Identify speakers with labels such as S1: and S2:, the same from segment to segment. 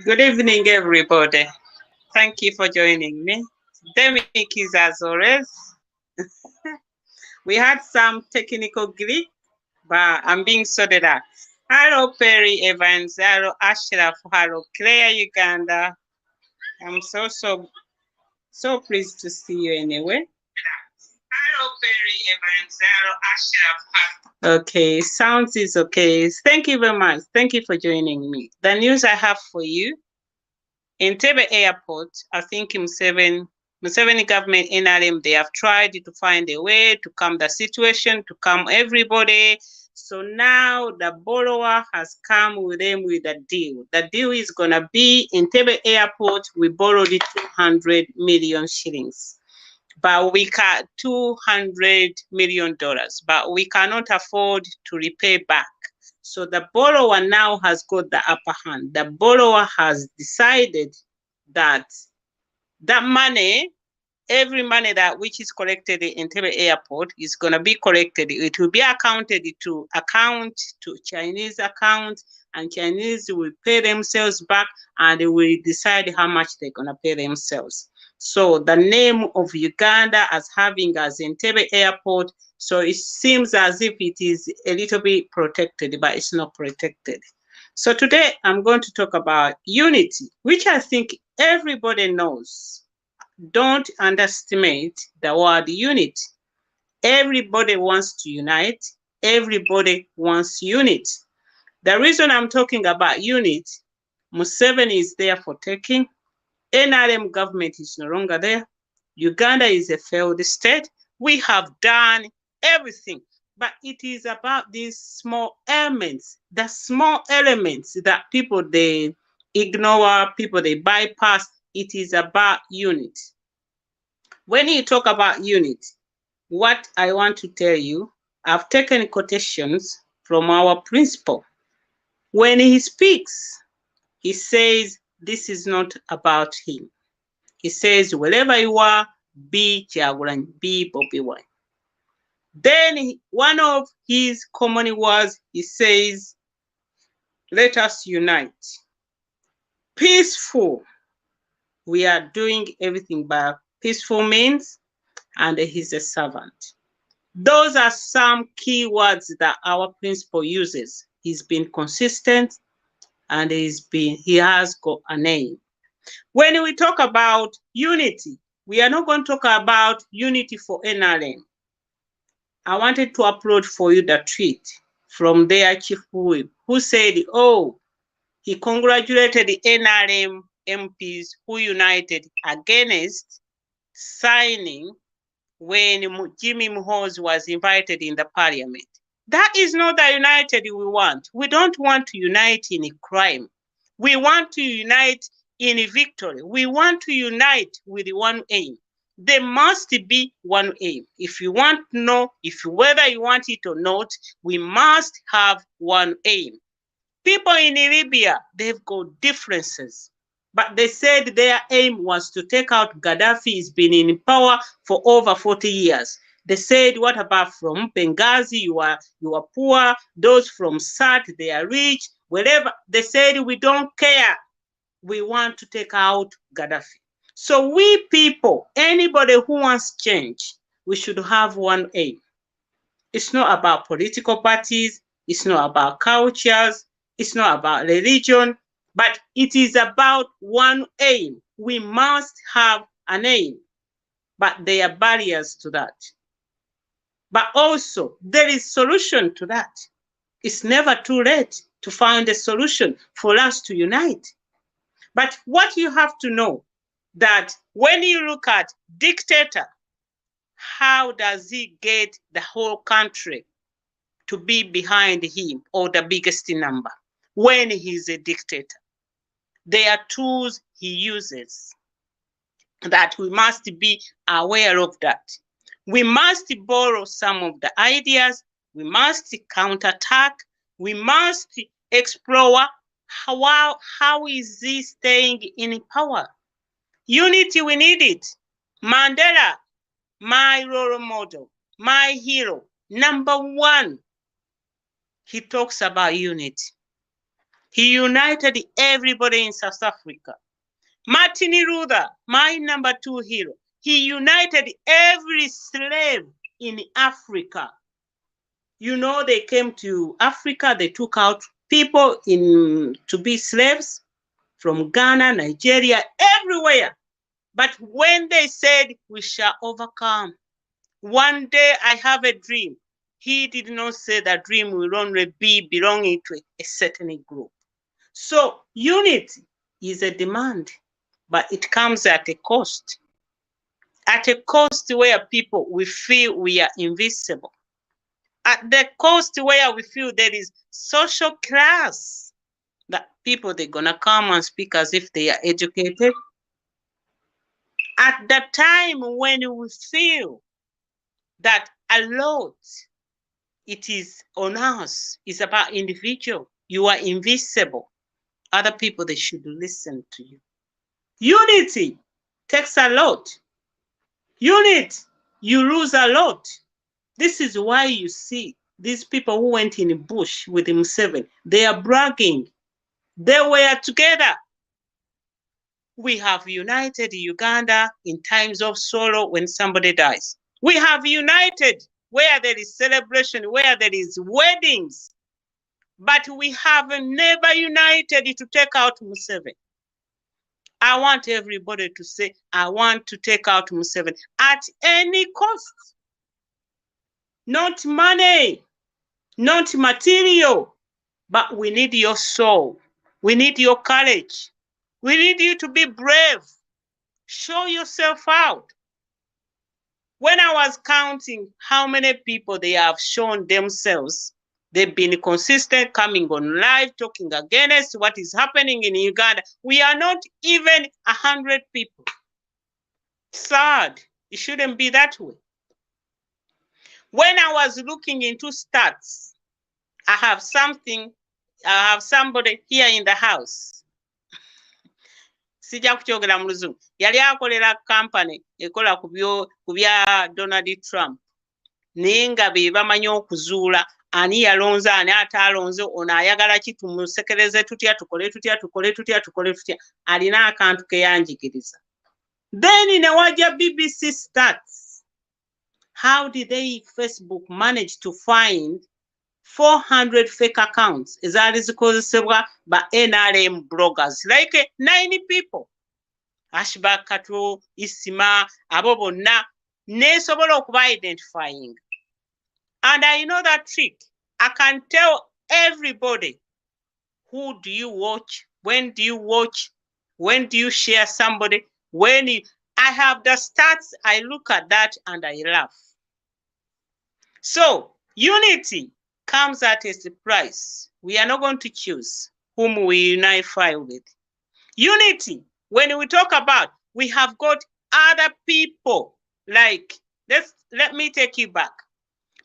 S1: Good evening, everybody. Thank you for joining me. Demic is as always. We had some technical glitch, but I'm being sorted out. Hello, Perry Evans. Hello, Ashraf. Hello, Claire Uganda. I'm so pleased to see you anyway. Hello, Perry Evans. Hello, Ashraf. Okay, sounds is okay. Thank you very much. Thank you for joining me. The news I have for you. In Entebbe Airport, I think Museveni government, NRM, they have tried to find a way to calm the situation, to calm everybody. So now the borrower has come with them with a deal. The deal is going to be in Entebbe Airport, we borrowed 200 million shillings. But we got $200 million, but we cannot afford to repay back. So the borrower now has got the upper hand. The borrower has decided that that money, every money that which is collected in Entebbe Airport is going to be collected. It will be accounted to Chinese account, and Chinese will pay themselves back, and they will decide how much they're going to pay themselves. So the name of Uganda as having as Entebbe Airport, so it seems as if it is a little bit protected, but it's not protected. So today I'm going to talk about unity, which I think everybody knows. Don't underestimate the word unity. Everybody wants to unite. Everybody wants unity. The reason I'm talking about unity, Museveni is there for taking. NRM government is no longer there. Uganda is a failed state. We have done everything, but it is about these small elements, the small elements that people they ignore, people they bypass. It is about unity. When you talk about unity, what I want to tell you, I've taken quotations from our principal. When he speaks, he says, this is not about him. He says, wherever you are, be Kyagulanyi, be Bobi Wine. Then one of his common words, he says, let us unite. Peaceful. We are doing everything by peaceful means, and he's a servant. Those are some key words that our principal uses. He's been consistent, and he has got a name. When we talk about unity, we are not going to talk about unity for NRM. I wanted to upload for you the tweet from their chief whip, who said, oh, he congratulated the NRM MPs who united against signing when Jimmy Muhoozi was invited in the parliament. That is not the united we want. We don't want to unite in crime. We want to unite in victory. We want to unite with one aim. There must be one aim. If you want to know, whether you want it or not, we must have one aim. People in Libya, they've got differences, but they said their aim was to take out Gaddafi. He's been in power for over 40 years. They said, what about from Benghazi? You are poor. Those from Sad, they are rich. Wherever. They said, we don't care. We want to take out Gaddafi. So we people, anybody who wants change, we should have one aim. It's not about political parties. It's not about cultures. It's not about religion, but it is about one aim. We must have an aim, but there are barriers to that. But also, there is solution to that. It's never too late to find a solution for us to unite. But what you have to know, that when you look at dictator, how does he get the whole country to be behind him or the biggest number when he's a dictator? There are tools he uses that we must be aware of that. We must borrow some of the ideas. We must counterattack. We must explore how is he staying in power. Unity, we need it. Mandela, my role model, my hero, number one. He talks about unity. He united everybody in South Africa. Martin Luther, my number two hero. He united every slave in Africa. You know, they came to Africa, they took out people to be slaves from Ghana, Nigeria, everywhere. But when they said, we shall overcome, one day I have a dream, he did not say that dream will only be belonging to a certain group. So unity is a demand, but it comes at a cost. At a cost where people, we feel we are invisible. At the cost where we feel there is social class, that people, they're gonna come and speak as if they are educated. At the time when we feel that a lot, it is on us, it's about individual, you are invisible, other people, they should listen to you. Unity takes a lot. Unity, you lose a lot. This is why you see these people who went in the bush with Museveni, they are bragging. They were together. We have united Uganda in times of sorrow when somebody dies. We have united where there is celebration, where there is weddings. But we have never united to take out Museveni. I want everybody to say, I want to take out Museveni at any cost. Not money, not material, but we need your soul. We need your courage. We need you to be brave. Show yourself out. When I was counting how many people they have shown themselves, they've been consistent, coming on live, talking against what is happening in Uganda. We are not even 100 people. Sad. It shouldn't be that way. When I was looking into stats, I have somebody here in the house. Sija kukyogera mu luzungu. Yali akolera company ekola ku bya Donald Trump. Naye nga be bamanyi okuzuula ani yalonze ani atalonze ono ayagala ki tumusekereze tutya tukole tutya. Alina akantu ke yanjigiriza. Then ne wajja BBC stats. How did they Facebook manage to find 400 fake accounts ezaali zikozesebwa ba NRM bloggers, like 90 people. Ashba Kato, Isima, abo bonna nesobola okuba identifying. And I know that trick. I can tell everybody, who do you watch, when do you share somebody, I have the stats, I look at that and I laugh. So unity comes at a price. We are not going to choose whom we unify with. Unity, when we talk about, we have got other people, like, let me take you back.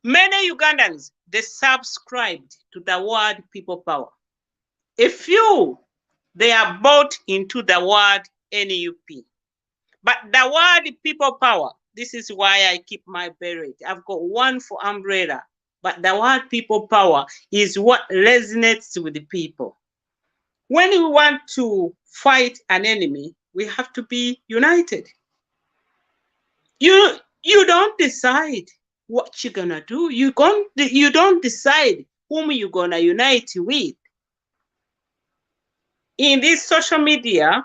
S1: Many Ugandans, they subscribed to the word people power. A few, they are bought into the word NUP. But the word people power, this is why I keep my beret. I've got one for umbrella. But the word people power is what resonates with the people. When we want to fight an enemy, we have to be united. You don't decide what you're gonna do. You don't decide whom you're gonna unite with. In this social media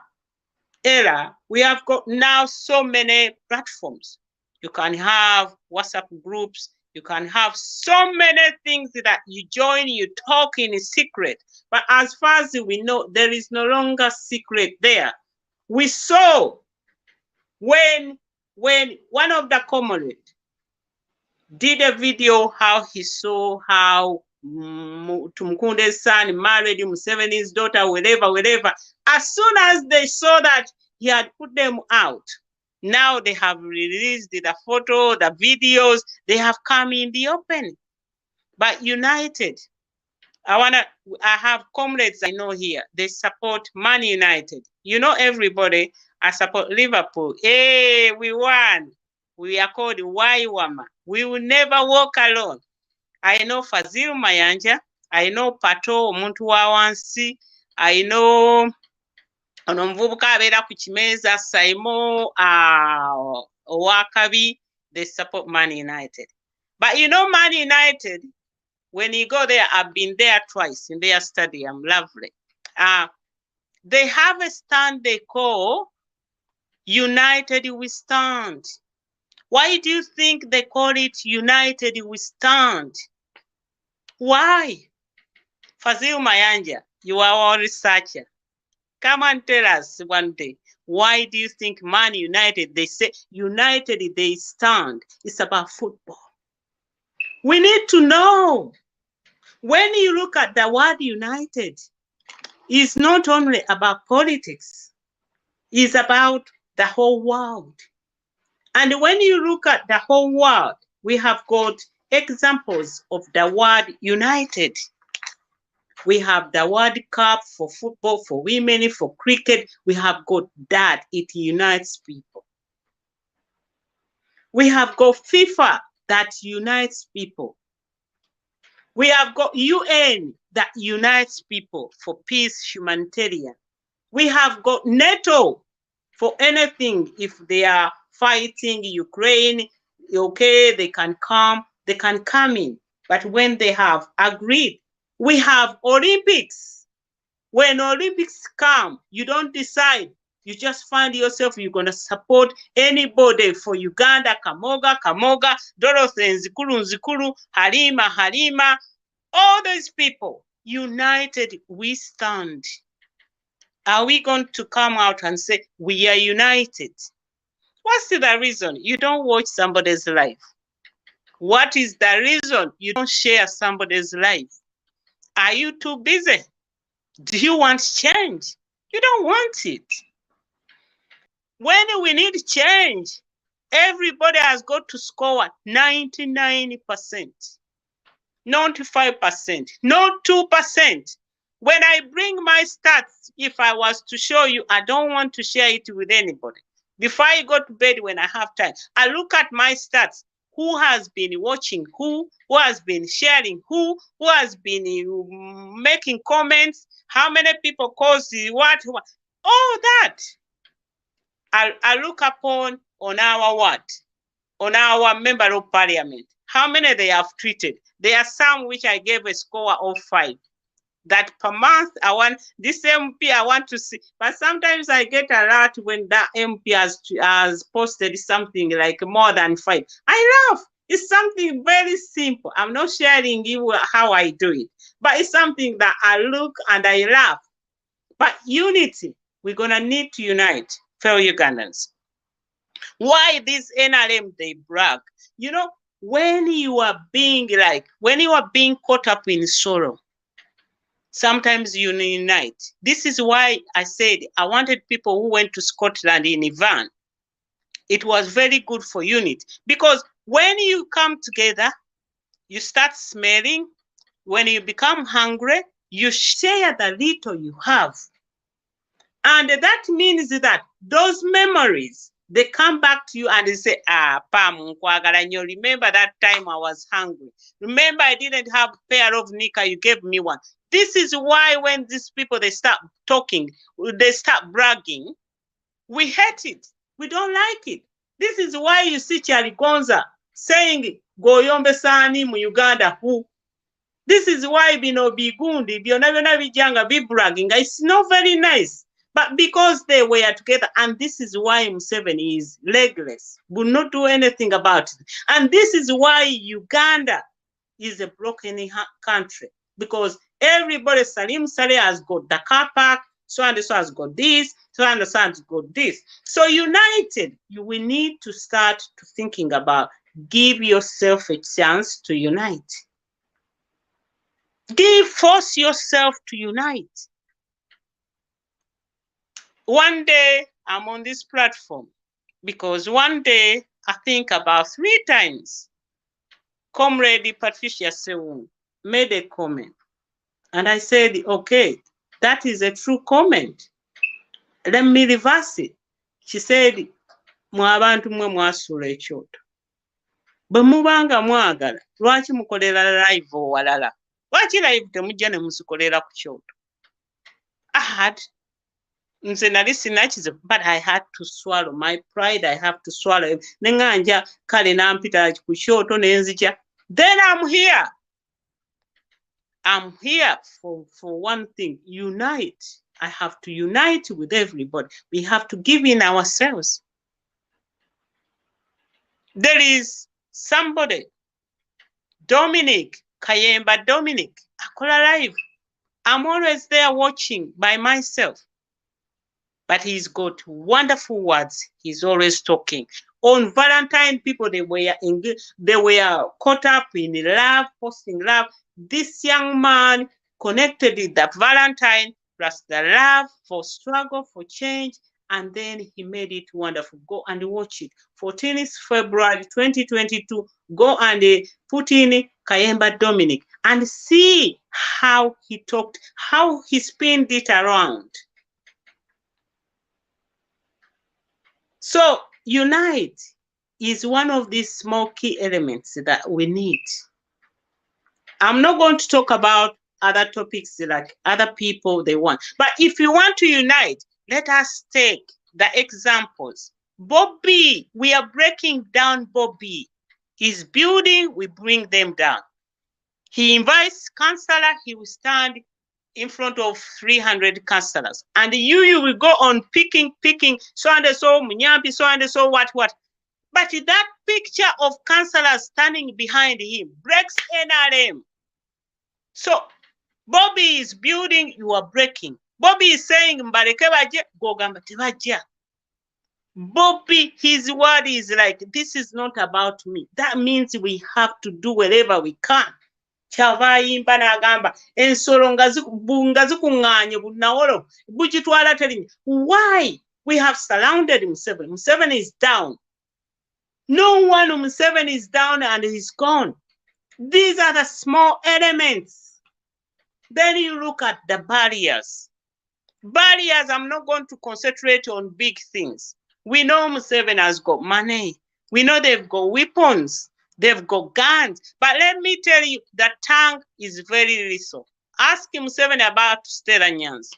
S1: era, we have got now so many platforms. You can have WhatsApp groups. You can have so many things that you join, you talk in secret. But as far as we know, there is no longer secret there. We saw when one of the comrades did a video how he saw how Tumukunde's son married Museveni's daughter, wherever. As soon as they saw that he had put them out, now they have released the photo, the videos, they have come in the open. But united, I have comrades I know here. They support Man United. You know everybody. I support Liverpool. Hey, we won. We are called Waiwama. We will never walk alone. I know Fazil Mayanja. I know Pato omuntu wa wansi. I know ono omuvubuka abeera ku Kimeza Saimo Owakabi. They support Man United. But you know Man United, when you go there, I've been there twice in their stadium. Lovely. They have a stand they call United We Stand. Why do you think they call it United We Stand? Why? Fazil Mayanja, you are our researcher. Come and tell us one day. Why do you think Man United, they say United they stand? It's about football. We need to know. When you look at the word United, it's not only about politics. It's about the whole world. And when you look at the whole world, we have got examples of the word united. We have the World Cup for football, for women, for cricket. We have got that. It unites people. We have got FIFA that unites people. We have got UN that unites people for peace, humanitarian. We have got NATO for anything. If they are fighting Ukraine, okay, they can come in. But when they have agreed, we have Olympics. When Olympics come, you don't decide. You just find yourself, you're going to support anybody for Uganda, Kamoga, Dorothy, Nzikuru, Halima, all those people. United, we stand. Are we going to come out and say, we are united? What's the reason? You don't watch somebody's life. What is the reason you don't share somebody's life? Are you too busy? Do you want change? You don't want it. When we need change, everybody has got to score 99%, 95%, not 2%. When I bring my stats, if I was to show you, I don't want to share it with anybody. Before I go to bed when I have time, I look at my stats. Who has been watching who has been sharing who has been making comments, how many people cause what, all that. I look upon on our what? On our member of parliament. How many they have treated? There are some which I gave a score of 5. That per month, I want this MP, I want to see. But sometimes I get a lot when that MP has posted something like more than 5. I laugh. It's something very simple. I'm not sharing you how I do it. But it's something that I look and I laugh. But unity, we're going to need to unite, fellow Ugandans. Why this NRM, they brag? You know, when you are being caught up in sorrow, sometimes you unite. This is why I said I wanted people who went to Scotland in a van. It was very good for unity. Because when you come together, you start smelling. When you become hungry, you share the little you have. And that means that those memories, they come back to you and they say, Pam, remember that time I was hungry. Remember I didn't have a pair of knickers, you gave me one. This is why when these people, they start talking, they start bragging, we hate it. We don't like it. This is why you see Charlie Gonza saying, Goyombe Sani mu Uganda who? This is why bino bigundi, byona bijanga be bragging. It's not very nice. But because they were together, and this is why Museveni is legless, will not do anything about it. And this is why Uganda is a broken country. Because everybody, Salim Saleh has got the car park, so and so has got this, so and so has got this. So united, you will need to start to thinking about, give yourself a chance to unite. Force yourself to unite. One day, I'm on this platform because one day, I think about 3 times, Comrade Patricia Sewun made a comment. And I said, okay, that is a true comment. Let me reverse it. She said, mwe abantu mwe mwasula ekyoto. Bwe mubanga mwagala, lwaki mukolera live owalala? Lwaki live temujja ne musikolera ku kyoto? Nze nali sinakize, but I had to swallow my pride. I have to swallow. Nenganja kale nampita ku kyoto nenzija. Then I'm here. I'm here for one thing, unite. I have to unite with everybody. We have to give in ourselves. There is somebody, Dominic, Kayemba Dominic, akola live. I'm always there watching by myself. But he's got wonderful words. He's always talking. On Valentine, people, they were caught up in love, posting love. This young man connected with the Valentine plus the love for struggle, for change, and then he made it wonderful. Go and watch it. 14th February 2022, go and put in Kayemba Dominic and see how he talked, how he spinned it around. So unite is one of these small key elements that we need. I'm not going to talk about other topics like other people they want. But if you want to unite, let us take the examples. Bobby, we are breaking down Bobby. He's building, we bring them down. He invites counselor, he will stand in front of 300 counselors. And you will go on picking, so and so, Munyampi, so and so, what. But that picture of counselors standing behind him breaks NRM. So Bobby is building, you are breaking. Bobby is saying, Mbareke baje, gogamba tebaja. Bobby, his word is like, this is not about me. That means we have to do wherever we can. Kyavayimba n'agamba ensolo nga zikuŋŋaanye bunnawolo bugitwala terinnya. Why? We have surrounded Museveni. Museveni is down. No one Museveni is down and he's gone. These are the small elements. Then you look at the barriers. Barriers, I'm not going to concentrate on big things. We know Museveni has got money. We know they've got weapons. They've got guns. But let me tell you, the tongue is very lethal. Ask Museveni about Stella Nyanzi.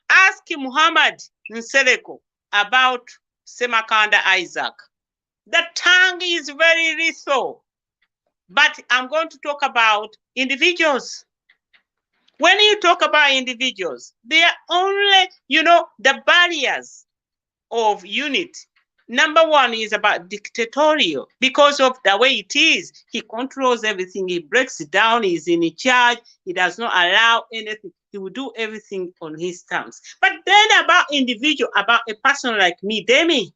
S1: Ask Muhammad Nsereko about Semakanda Isaac. The tongue is very lethal. But I'm going to talk about individuals. When you talk about individuals, they are only, the barriers of unity. Number one is about dictatorial because of the way it is. He controls everything. He breaks it down. He's in charge. He does not allow anything. He will do everything on his terms. But then about individual, about a person like me, Demi,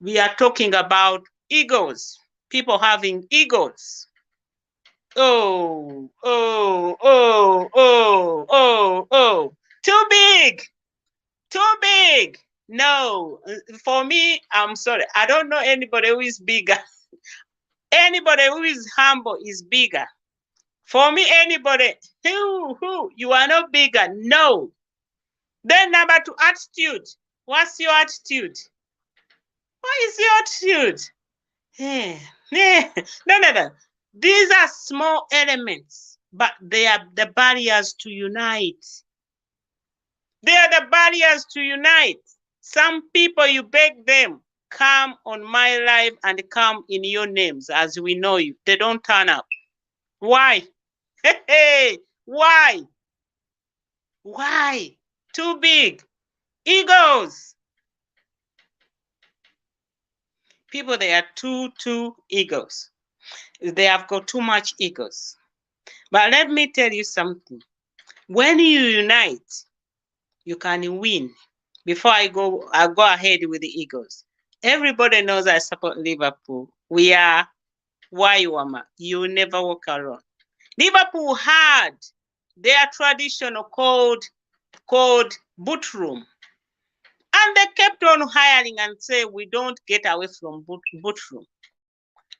S1: we are talking about egos. People having egos. Oh. Too big. No, for me, I'm sorry. I don't know anybody who is bigger. Anybody who is humble is bigger. For me, anybody who you are not bigger. No. Then number two, attitude. What's your attitude? What is your attitude? No. These are small elements, but they are the barriers to unite. They are the barriers to unite. Some people, you beg them, come on my live and come in your names as we know you. They don't turn up. Why? Hey, why? Why? Too big. Egos. People, they are too egos. They have got too much egos. But let me tell you something. When you unite, you can win. Before I go ahead with the Eagles. Everybody knows I support Liverpool. We are Waiwama. You never walk alone. Liverpool had their traditional called boot room. And they kept on hiring and say, we don't get away from boot room.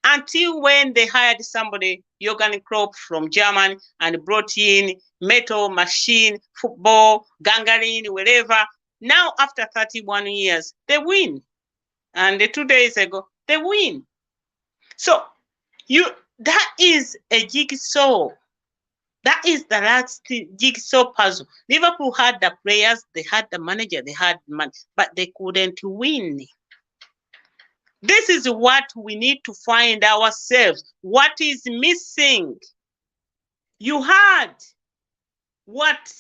S1: until when they hired somebody, Jürgen Klopp from Germany, and brought in metal machine, football, gangrene, wherever. Now, after 31 years, they win. And 2 days ago, they win. So that is a jigsaw. That is the last jigsaw puzzle. Liverpool had the players, they had the manager, they had money, but they couldn't win. This is what we need to find ourselves. What is missing? You heard what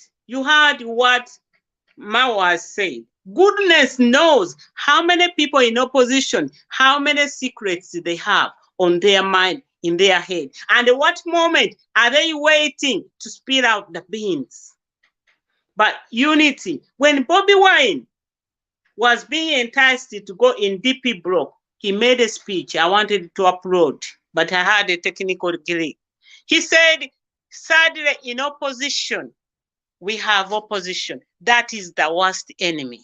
S1: Mao said. Goodness knows how many people in opposition, how many secrets they have on their mind, in their head. And at what moment are they waiting to spill out the beans? But unity. When Bobby Wine was being enticed to go in DP block, he made a speech. I wanted to upload, but I had a technical glitch. He said, sadly, in opposition, we have opposition. That is the worst enemy.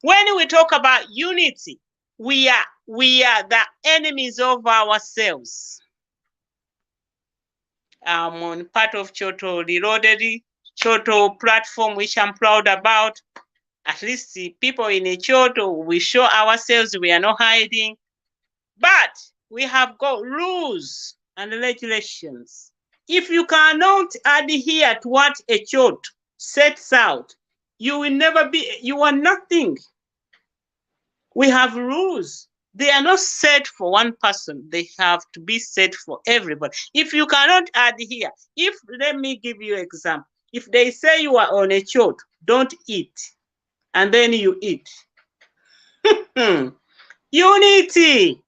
S1: When we talk about unity, we are the enemies of ourselves. I'm on part of Choto Reloaded, Choto platform, which I'm proud about. At least the people in a Choto, we show ourselves, we are not hiding. But we have got rules and regulations. If you cannot adhere to what a Choto sets out, you will never be, you are nothing. We have rules. They are not set for one person. They have to be set for everybody. If you cannot adhere, let me give you an example. If they say you are on a Choto, don't eat, and then you eat. Unity.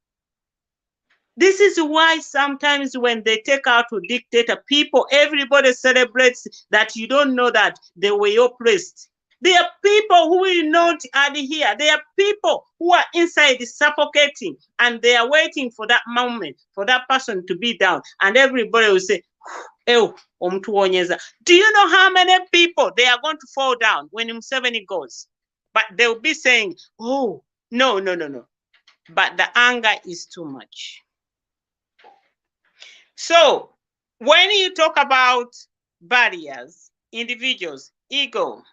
S1: This is why sometimes when they take out a dictator, everybody celebrates that you don't know that they were oppressed. There are people who will not adhere. There are people who are inside suffocating, and they are waiting for that moment, for that person to be down. And everybody will say, "Oh, do you know how many people they are going to fall down when Museveni goes?" But they will be saying, "Oh, no. But the anger is too much." So when you talk about barriers, individuals, ego,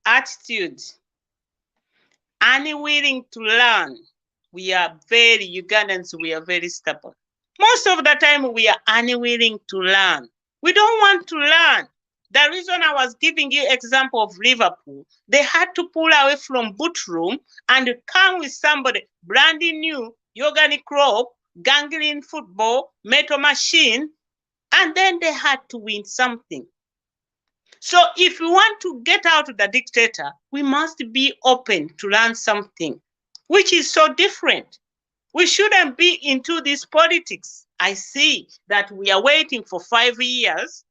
S1: attitude, unwilling to learn, Ugandans, we are very stubborn. Most of the time we are unwilling to learn. We don't want to learn. The reason I was giving you example of Liverpool, they had to pull away from boot room and come with somebody brand new, Jürgen Klopp, gangrene football, metal machine, and then they had to win something. So if we want to get out of the dictator, we must be open to learn something, which is so different. We shouldn't be into this politics. I see that we are waiting for 5 years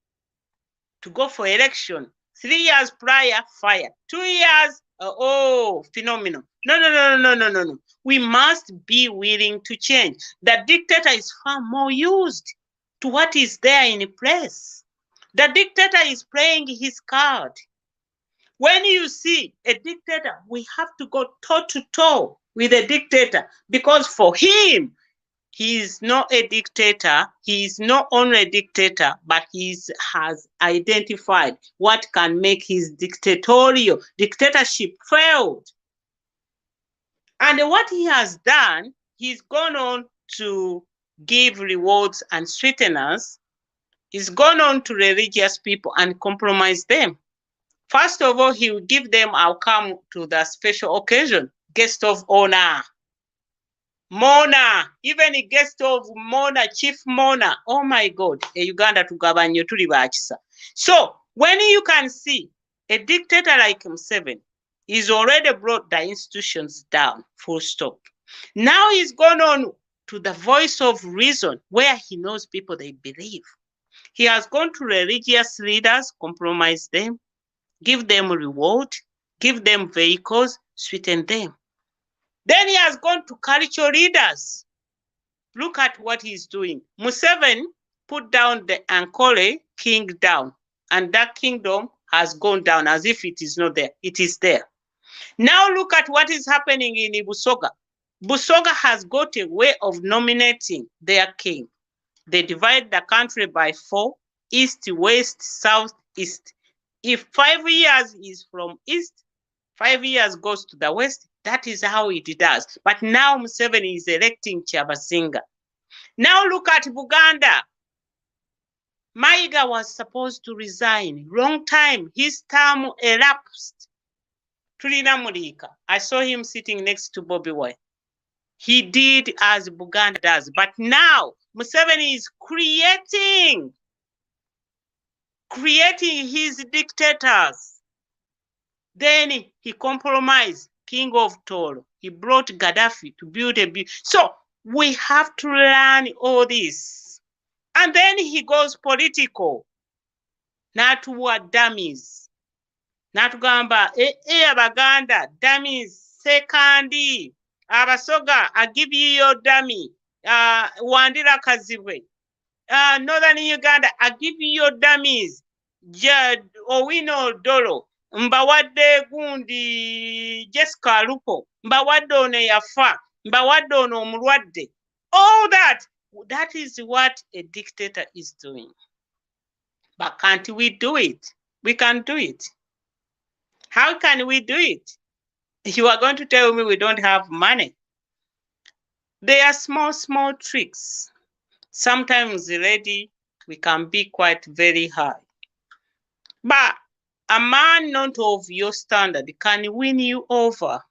S1: to go for election. 3 years prior, fire. 2 years, phenomenal. No. We must be willing to change. The dictator is far more used to what is there in place. The dictator is playing his card. When you see a dictator, we have to go toe to toe with a dictator, because for him, he is not a dictator. He is not only a dictator, but he has identified what can make his dictatorship fail. And what he has done, he's gone on to give rewards and sweeteners. He's gone on to religious people and compromise them. First of all, he will give them, I'll come to the special occasion, guest of honor. Mona, even a guest of Mona, Chief Mona. Oh my God, Uganda to Gabanyo tuli bakisa. So when you can see a dictator like Museveni, he's already brought the institutions down, full stop. Now he's gone on to the voice of reason, where he knows people they believe. He has gone to religious leaders, compromise them, give them reward, give them vehicles, sweeten them. Then he has gone to cultural leaders. Look at what he's doing. Museveni put down the Ankole kingdom, and that kingdom has gone down as if it is not there. It is there. Now look at what is happening in Busoga. Busoga has got a way of nominating their king. They divide the country by 4, east, west, south, east. If 5 years is from east, 5 years goes to the west. That is how it does. But now Museveni is electing Kyabasinga. Now look at Buganda. Mayiga was supposed to resign. Wrong time. His term elapsed. Tulina Mulika. I saw him sitting next to Bobby Wine. He did as Buganda does. But now Museveni is creating his dictators. Then he compromised King of Toro. He brought Gaddafi to build a... So we have to learn all this. And then he goes political. Natuwa dummies. Natugamba, Abaganda, dummies, sekandi, Abasoga, I give you your dummy, Wandira Kazibwe, Northern Uganda, I give you your dummies, Owino Dolo, Mbawadde Gundi, Jessica Lupo, Mbawadde ono yafa, Mbawadde ono omulwadde. All that is what a dictator is doing. But can't we do it? We can do it. How can we do it? You are going to tell me we don't have money. They are small tricks. Sometimes, lady, we can be quite very high. But a man not of your standard can win you over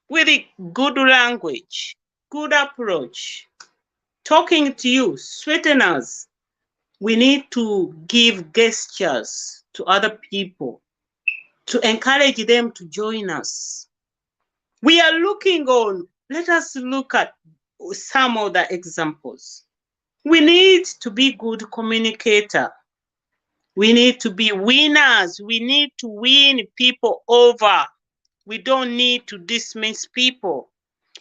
S1: with a good language, good approach, talking to you, sweeteners. We need to give gestures to other people to encourage them to join us. We are looking on, let us look at some of the examples. We need to be good communicator. We need to be winners. We need to win people over. We don't need to dismiss people.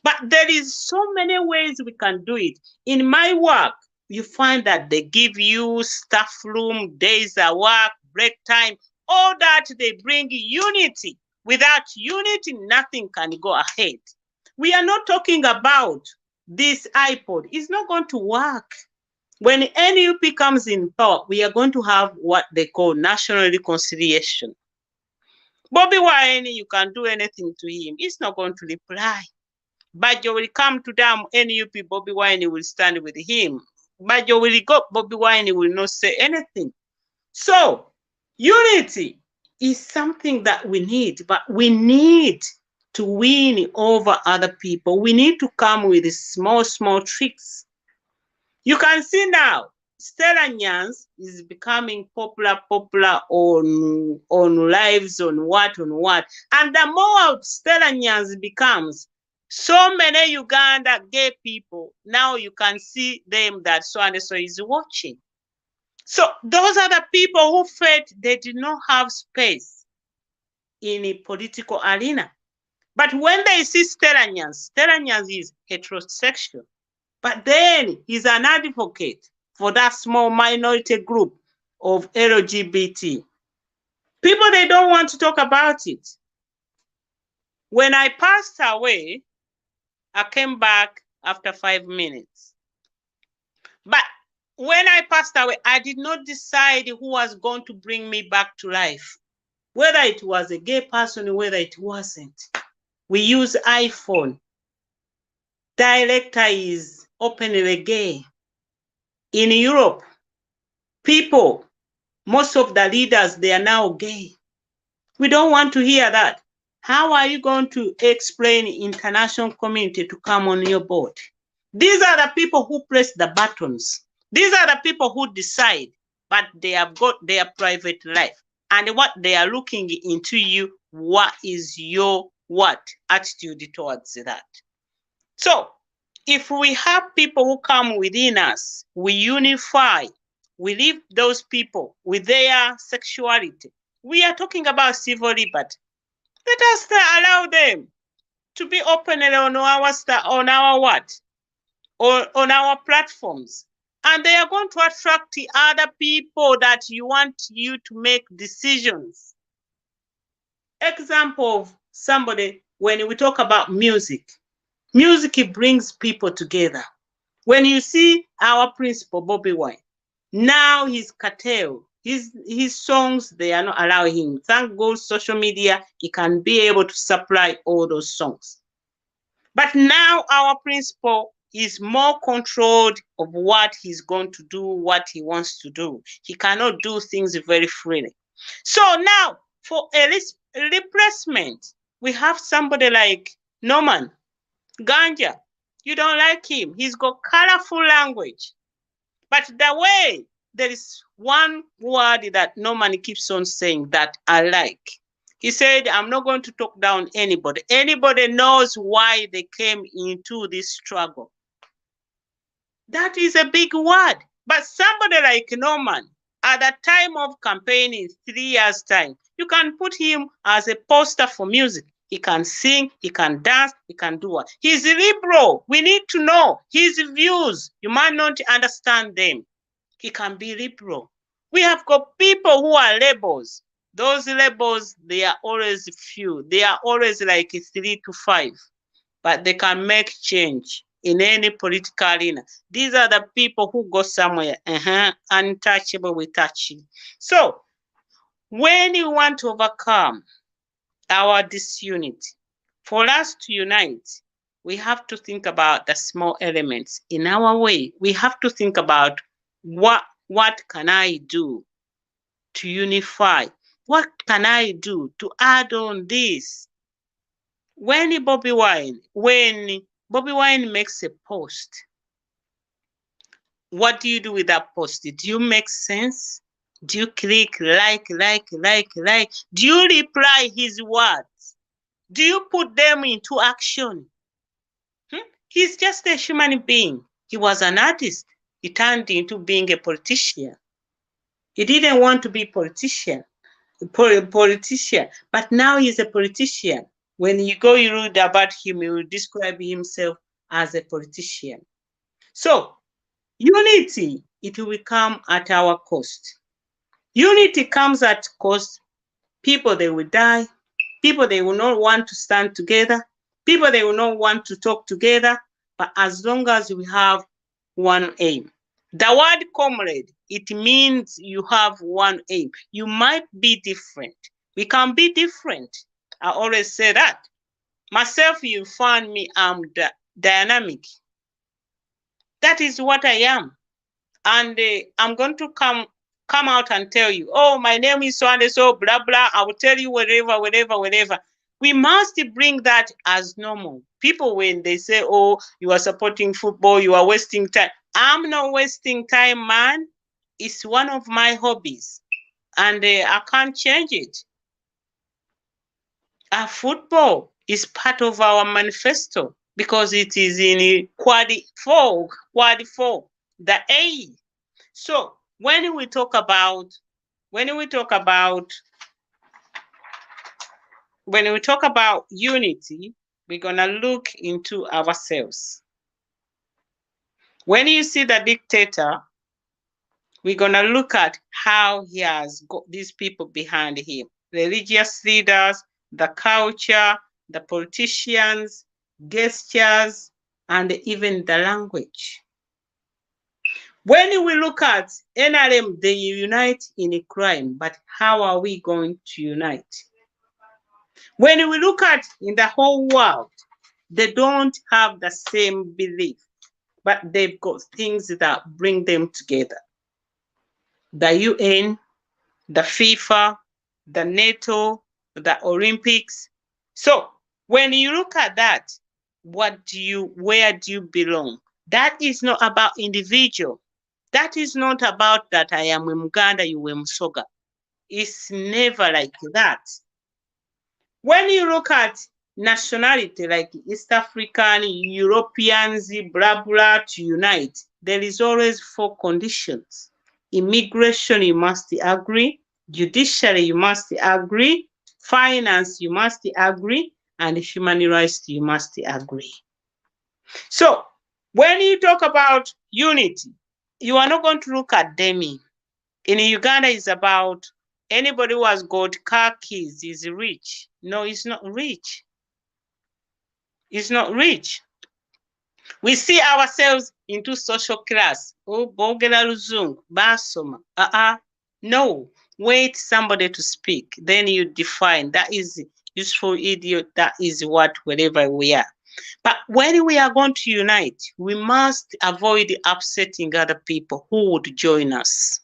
S1: But there is so many ways we can do it. In my work, you find that they give you staff room, days of work, break time, all that they bring unity. Without unity, nothing can go ahead. We are not talking about this iPod. It's not going to work. When NUP comes in power, we are going to have what they call national reconciliation. Bobby Wine, you can do anything to him. He's not going to reply. Bajo will come to them, NUP, Bobby Wine will stand with him. Bajo will go, Bobby Wine will not say anything. So, unity is something that we need, but we need to win over other people. We need to come with small tricks. You can see now, Stella Nyans is becoming popular on lives, on what. And the more Stella Nyans becomes, so many Uganda gay people, now you can see them that so and so is watching. So those are the people who felt they did not have space in a political arena. But when they see Stella Nyans is heterosexual. But then he's an advocate for that small minority group of LGBT. People, they don't want to talk about it. When I passed away, I came back after 5 minutes. But when I passed away, I did not decide who was going to bring me back to life. Whether it was a gay person, whether it wasn't. We use iPhone. Director is openly gay. In Europe, people, most of the leaders, they are now gay. We don't want to hear that. How are you going to explain international community to come on your board? These are the people who press the buttons. These are the people who decide, but they have got their private life. And what they are looking into you, what is your attitude towards that? So, if we have people who come within us, we unify, we leave those people with their sexuality. We are talking about civil liberty. Let us allow them to be open on our platforms. And they are going to attract the other people that you want you to make decisions. Example of somebody, when we talk about music, Music brings people together. When you see our principal, Bobby Wine, now he's curtailed. His songs, they are not allowing him. Thank God, social media, he can be able to supply all those songs. But now our principal is more controlled of what he's going to do, what he wants to do. He cannot do things very freely. So now, for a replacement, we have somebody like Norman Ganja. You don't like him. He's got colorful language. But the way, there is one word that Norman keeps on saying that I like. He said, I'm not going to talk down anybody. Anybody knows why they came into this struggle. That is a big word. But somebody like Norman, at the time of campaigning, 3 years' time, you can put him as a poster for music. He can sing, he can dance, he can do what. He's liberal. We need to know his views. You might not understand them. He can be liberal. We have got people who are labels. Those labels, they are always few. They are always like 3 to 5. But they can make change in any political arena. These are the people who go somewhere. Untouchable, we touch you. So, when you want to overcome our disunity, for us to unite, we have to think about the small elements. In our way, we have to think about what can I do to unify? What can I do to add on this? When Bobby Wine makes a post, what do you do with that post? Do you make sense? Do you click like? Do you reply his words? Do you put them into action? He's just a human being. He was an artist. He turned into being a politician. He didn't want to be a politician, but now he's a politician. When you read about him, he will describe himself as a politician. So, unity, it will come at our cost. Unity comes at cost. People, they will die. People, they will not want to stand together. People, they will not want to talk together. But as long as we have one aim. The word comrade, it means you have one aim. You might be different. We can be different. I always say that. Myself, you find me, I'm dynamic. That is what I am. And I'm going to come out and tell you, oh, my name is so and so, blah, blah. I will tell you whatever. We must bring that as normal. People, when they say, oh, you are supporting football, you are wasting time. I'm not wasting time, man. It's one of my hobbies. And I can't change it. Football is part of our manifesto because it is in quad 4, the A. So when we talk about unity, we're gonna look into ourselves. When you see the dictator, we're gonna look at how he has got these people behind him: religious leaders, the culture, the politicians, gestures, and even the language. When we look at NRM, they unite in a crime, but how are we going to unite? When we look at in the whole world, they don't have the same belief, but they've got things that bring them together. The UN, the FIFA, the NATO, the Olympics. So when you look at that, where do you belong? That is not about individual. That is not about that I am Muganda, you are Musoga. It's never like that. When you look at nationality like East African, Europeans, blah, blah, to unite, there is always 4 conditions. Immigration, you must agree. Judiciary, you must agree. Finance, you must agree. And human rights, you must agree. So, when you talk about unity, you are not going to look at Demi. In Uganda, it's about anybody who has got car keys is rich. No, it's not rich. It's not rich. We see ourselves into social class. Oh, bogela luzungu, basoma. No, wait somebody to speak. Then you define that is useful idiot. That is what wherever we are. But when we are going to unite, we must avoid upsetting other people who would join us.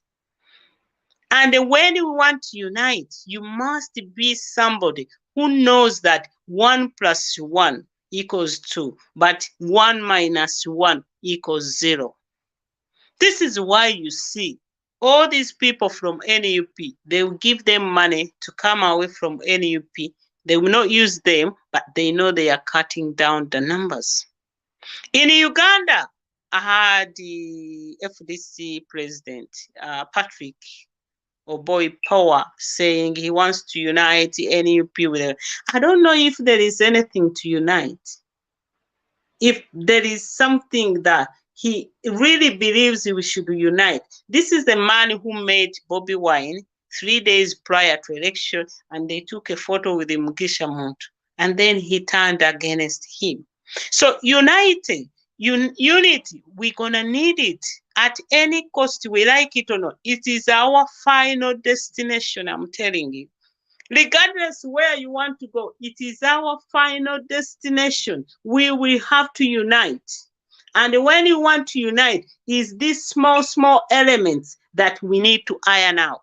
S1: And when you want to unite, you must be somebody who knows that 1 plus 1 equals 2, but 1 minus 1 equals 0. This is why you see all these people from NUP, they will give them money to come away from NUP. They will not use them, but they know they are cutting down the numbers. In Uganda, I had the FDC president, Patrick Oboy Power, saying he wants to unite NUP with it. I don't know if there is anything to unite. If there is something that he really believes we should unite. This is the man who made Bobby Wine 3 days prior to election, and they took a photo with Mugisha Muntu, and then he turned against him. So unity, we're gonna need it at any cost, we like it or not. It is our final destination, I'm telling you. Regardless where you want to go, it is our final destination. We will have to unite. And when you want to unite, is these small elements that we need to iron out.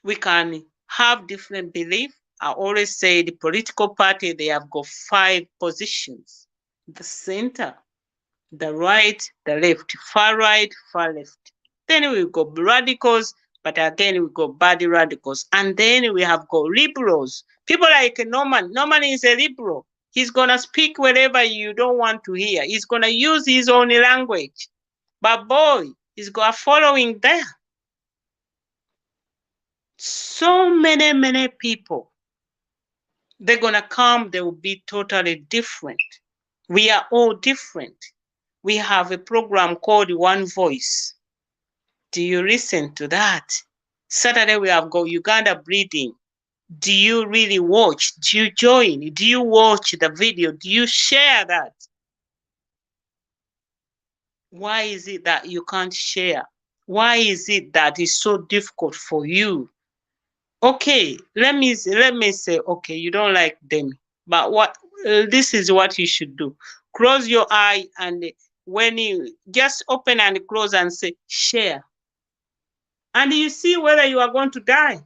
S1: We can have different belief. I always say the political party, they have got 5 positions. The center, the right, the left, far right, far left. Then we got radicals, but again we got bad radicals. And then we have got liberals. People like Norman. Norman is a liberal. He's gonna speak wherever you don't want to hear. He's gonna use his own language. But boy, he's got a following there. So many people. They're gonna come, they will be totally different. We are all different. We have a program called One Voice. Do you listen to that? Saturday we have got Uganda Breeding. Do you really watch? Do you join? Do you watch the video? Do you share that? Why is it that you can't share? Why is it that it's so difficult for you? Okay, let me say, okay, you don't like them, but what this is what you should do. Close your eye, and when you just open and close and say share, and you see whether you are going to die.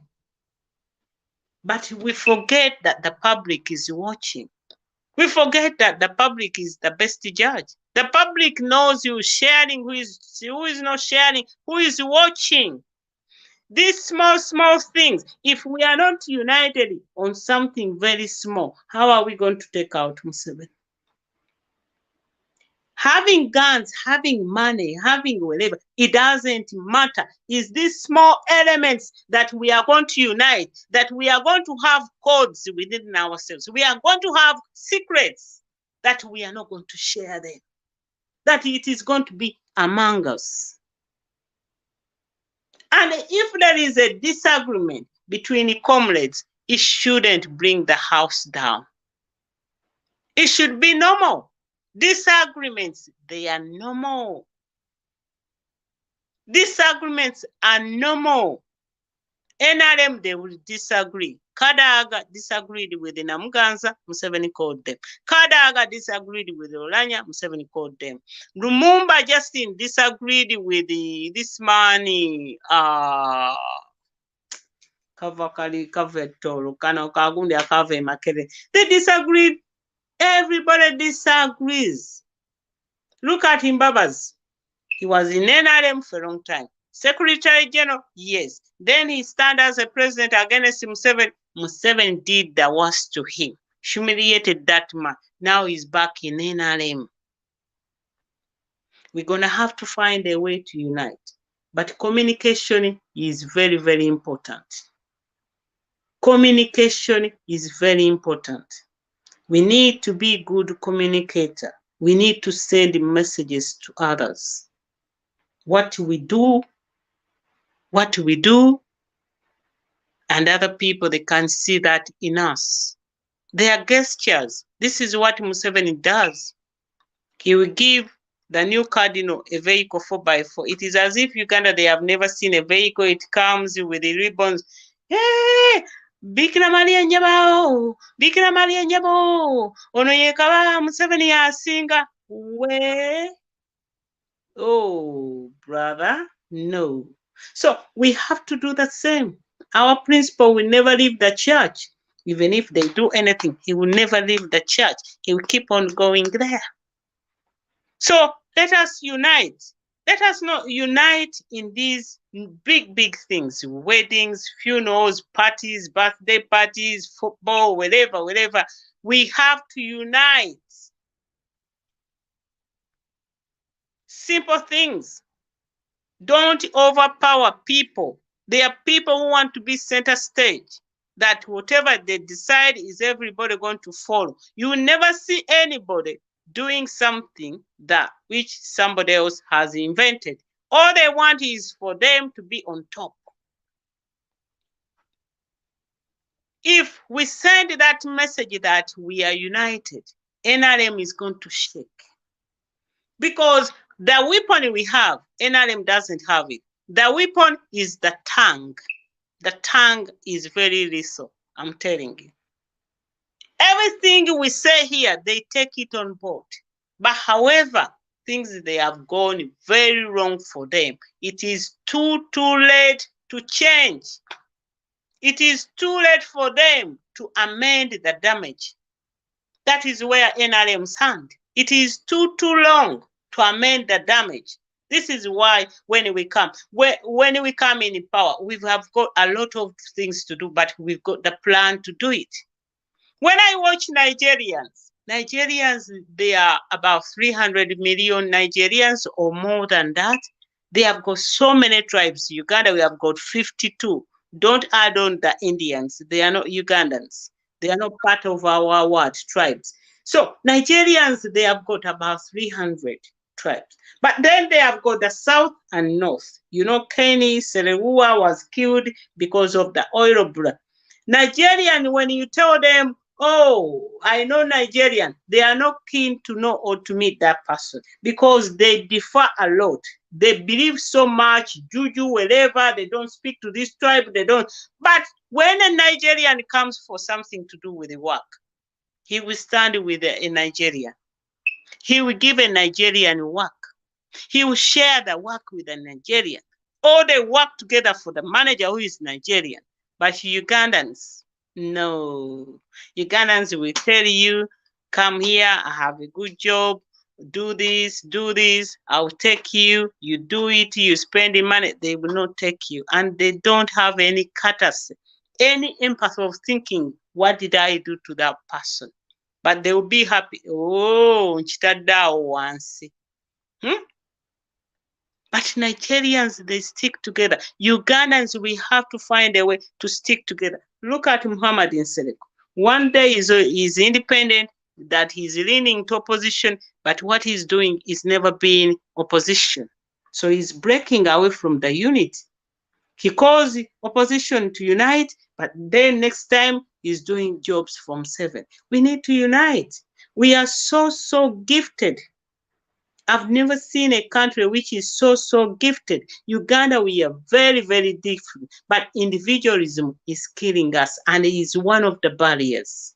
S1: But we forget that the public is watching. We forget that the public is the best judge. The public knows who is sharing, who is not sharing, who is watching. These small things, if we are not united on something very small, how are we going to take out Museveni? Having guns, having money, having whatever, it doesn't matter. It's these small elements that we are going to unite, that we are going to have codes within ourselves. We are going to have secrets that we are not going to share them, that it is going to be among us. And if there is a disagreement between comrades, it shouldn't bring the house down. It should be normal. Disagreements, they are normal. Disagreements are normal. NRM, they will disagree. Kadaga disagreed with Namuganza, Museveni called them. Kadaga disagreed with Olanya, Museveni called them. Lumumba Justin disagreed with this man, they disagreed. Everybody disagrees. Look at Mbabas. He was in NRM for a long time. Secretary General, yes. Then he stand as a president against Museveni. Museveni did the worst to him, humiliated that man. Now he's back in NRM. We're gonna have to find a way to unite. But communication is very important. Communication is very important. We need to be good communicator. We need to send messages to others. What we do, and other people, they can see that in us. They are gestures. This is what Museveni does. He will give the new cardinal a vehicle 4x4. It is as if Uganda, they have never seen a vehicle. It comes with the ribbons. Hey! Bikira Maria Nyabo! Bikira Maria Nyabo! Ono yekaba Museveni asinga. Where? Oh, brother, no. So we have to do the same. Our principal will never leave the church. Even if they do anything, he will never leave the church. He will keep on going there. So let us unite. Let us not unite in these big, big things, weddings, funerals, parties, birthday parties, football, whatever. We have to unite. Simple things. Don't overpower people. There are people who want to be center stage, that whatever they decide is everybody going to follow. You will never see anybody doing something that which somebody else has invented. All they want is for them to be on top. If we send that message that we are united, NRM is going to shake. Because the weapon we have, NRM doesn't have it. The weapon is the tongue. The tongue is very lethal, I'm telling you. Everything we say here, they take it on board. But however, things they have gone very wrong for them. It is too late to change. It is too late for them to amend the damage. That is where NRM stand. It is too long to amend the damage. This is why when we come in power, we have got a lot of things to do, but we've got the plan to do it. When I watch Nigerians, they are about 300 million Nigerians or more than that. They have got so many tribes. Uganda, we have got 52. Don't add on the Indians. They are not Ugandans. They are not part of our tribes. So Nigerians, they have got about 300 tribes. But then they have got the south and north. You know, Kenny Serewua was killed because of the oil blood. Nigerian, when you tell them, oh, I know Nigerian, they are not keen to know or to meet that person because they differ a lot. They believe so much, juju, wherever, they don't speak to this tribe, they don't. But when a Nigerian comes for something to do with the work, he will stand with a Nigerian. He will give a Nigerian work. He will share the work with a Nigerian. Or they work together for the manager who is Nigerian. But Ugandans, no. Ugandans will tell you, come here, I have a good job, do this, I'll take you, you do it, you spend the money, they will not take you. And they don't have any courtesy, any empathy of thinking, what did I do to that person? But they will be happy. Oh, once. But Nigerians, they stick together. Ugandans, we have to find a way to stick together. Look at Muhammad Nsereko. One day he's independent, that he's leaning to opposition, but what he's doing is never being opposition. So he's breaking away from the unity. He calls opposition to unite, but then next time he's doing jobs from 7. We need to unite. We are so gifted. I've never seen a country which is so gifted. Uganda, we are very different, but individualism is killing us, and it is one of the barriers.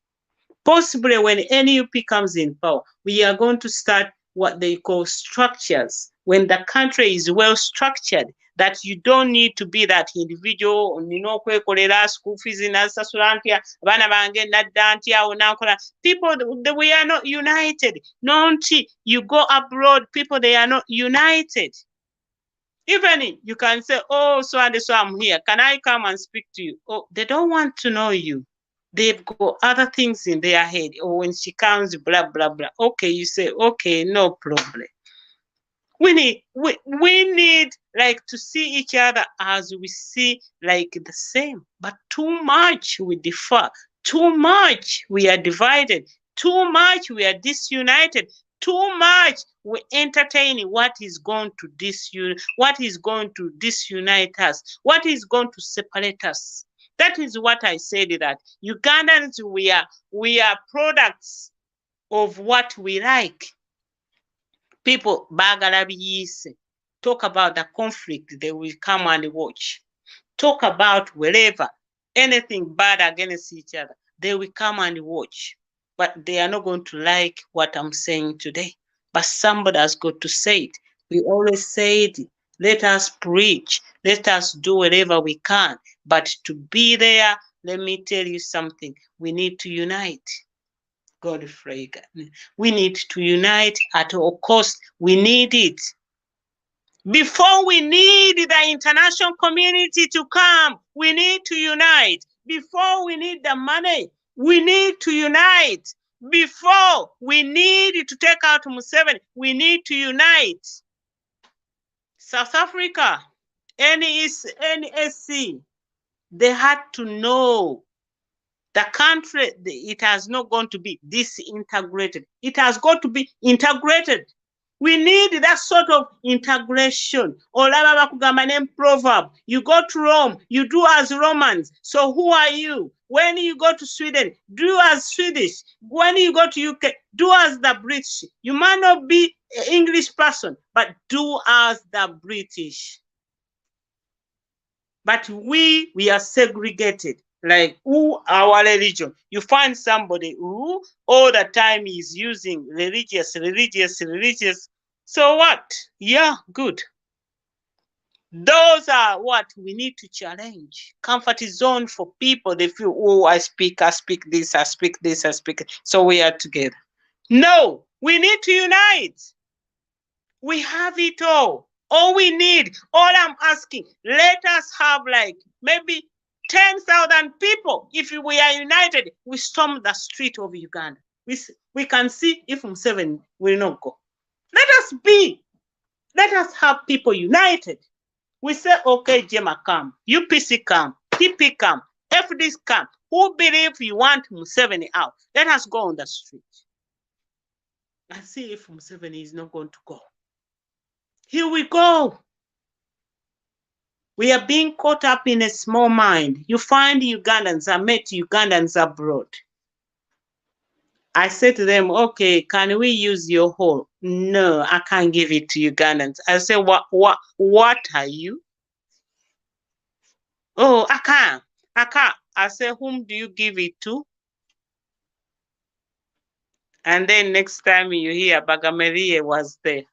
S1: Possibly when NUP comes in power, we are going to start what they call structures. When the country is well structured, that you don't need to be that individual, kwekolera school fees nasasula ntya abaana bange nadda ntya onankola. People, we are not united. You go abroad, people, they are not united. Even you can say, oh, so and so, I'm here, can I come and speak to you? Oh, they don't want to know you. They've got other things in their head. Or when she comes, blah blah. Okay, you say, okay, no problem. We need like to see each other as we see like the same, but too much we differ, too much we are divided, too much we are disunited, too much we entertain what is going to disunite us, what is going to separate us. That is what I said, that Ugandans, we are products of what we like. People bagala biyise. Talk about the conflict, they will come and watch. Talk about wherever, anything bad against each other, they will come and watch. But they are not going to like what I'm saying today. But somebody has got to say it. We always say it. Let us preach. Let us do whatever we can. But to be there, let me tell you something. We need to unite. Godfrey, we need to unite at all costs. We need it. Before we need the international community to come, we need to unite. Before we need the money, we need to unite. Before we need to take out Museveni, we need to unite. South Africa, NSC, they had to know the country, it has not going to be disintegrated. It has got to be integrated. We need that sort of integration. Proverb. You go to Rome, you do as Romans. So who are you? When you go to Sweden, do as Swedish. When you go to UK, do as the British. You might not be an English person, but do as the British. But we are segregated. Like our religion. You find somebody who all the time is using religious. So what? Yeah, good. Those are what we need to challenge. Comfort zone for people. They feel, oh, I speak this. So we are together. No, we need to unite. We have it all. All we need, all I'm asking, let us have like maybe 10,000 people. If we are united, we storm the street of Uganda. We can see if Museveni will not go. Let us have people united. We say, okay, Jema come, UPC come, TP come, FDs come. Who believe you want Museveni out? Let us go on the street and see if Museveni is not going to go. Here we go. We are being caught up in a small mind. You find Ugandans, I met Ugandans abroad. I said to them, okay, can we use your hall? No, I can't give it to Ugandans. I said, what are you? Oh, I can't. I said, whom do you give it to? And then next time you hear Bagamerie was there.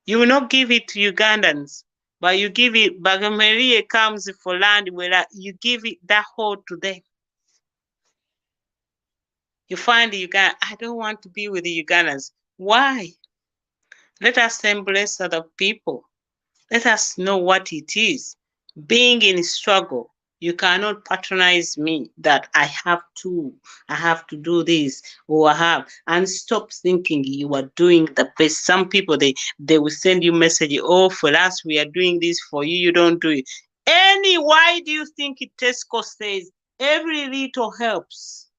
S1: You will not give it to Ugandans, but you give it, Bagamerie comes for land where you give it that whole to them. You find the Uganda, I don't want to be with the Ugandans. Why? Let us embrace other people. Let us know what it is. Being in struggle, you cannot patronize me that I have to do this, or I have, and stop thinking you are doing the best. Some people, they will send you message, oh, for us, we are doing this, for you, you don't do it. Why do you think Tesco says every little helps?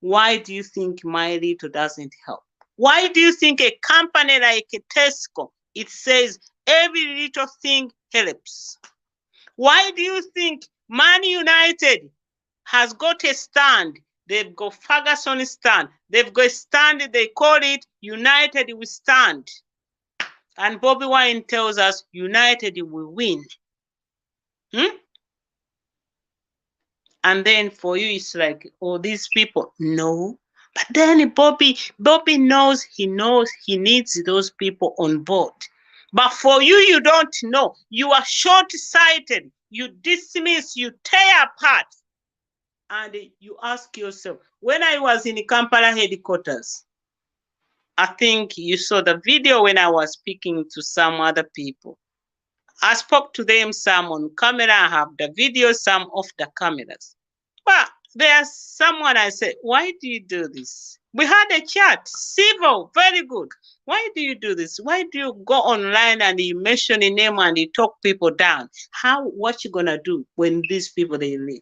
S1: Why do you think my little doesn't help? Why do you think a company like Tesco, it says every little thing helps? Why do you think Man United has got a stand? They've got Ferguson stand. They've got a stand, they call it United We Stand. And Bobby Wine tells us United will win. And then for you, it's like, oh, these people. No. But then Bobby knows he needs those people on board. But for you, you don't know. You are short-sighted. You dismiss, you tear apart. And you ask yourself, when I was in Kampala headquarters, I think you saw the video when I was speaking to some other people. I spoke to them, some on camera, I have the video, some off the cameras. But there's someone I said, why do you do this? We had a chat, civil, very good. Why do you do this? Why do you go online and you mention a name and you talk people down? What you gonna do when these people, they leave?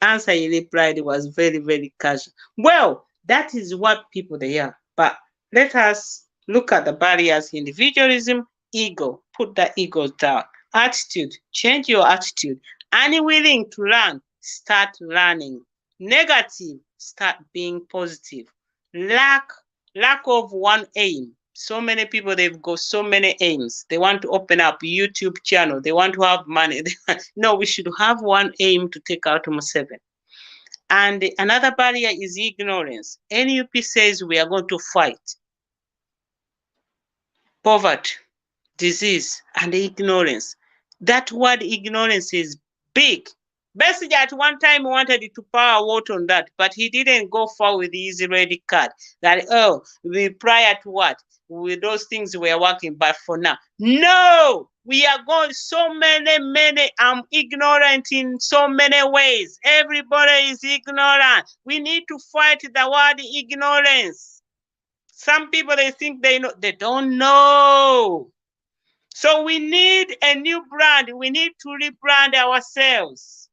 S1: Answer he replied was very, very casual. Well, that is what people they are. But let us look at the barriers: individualism, ego. Put the ego down. Attitude, change your attitude. Unwilling to learn, start learning. Negative, start being positive. Lack of one aim. So many people, they've got so many aims. They want to open up YouTube channel. They want to have money. No, we should have one aim to take out Museveni. And another barrier is ignorance. NUP says we are going to fight poverty, disease, and ignorance. That word ignorance is big. Besigye at one time wanted to power vote on that, but he didn't go far with his red card. That, we prior to what? With those things we are working, but for now. No! We are going so many, I'm ignorant in so many ways. Everybody is ignorant. We need to fight the word ignorance. Some people, they think they know, they don't know. So we need a new brand. We need to rebrand ourselves.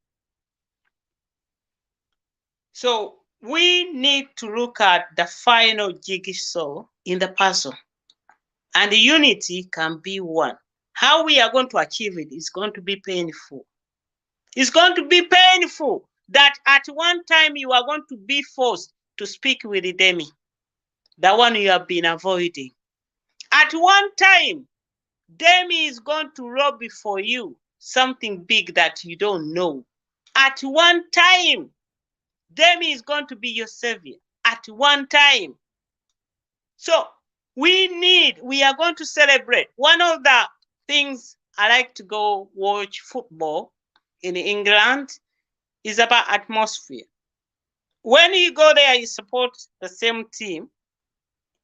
S1: So we need to look at the final jigsaw in the puzzle. And unity can be one. How we are going to achieve it is going to be painful. It's going to be painful that at one time you are going to be forced to speak with Demi, the one you have been avoiding. At one time, Demi is going to lobby for you something big that you don't know. At one time, Demi is going to be your savior. At one time. So we are going to celebrate. One of the things I like to go watch football in England is about atmosphere. When you go there, you support the same team.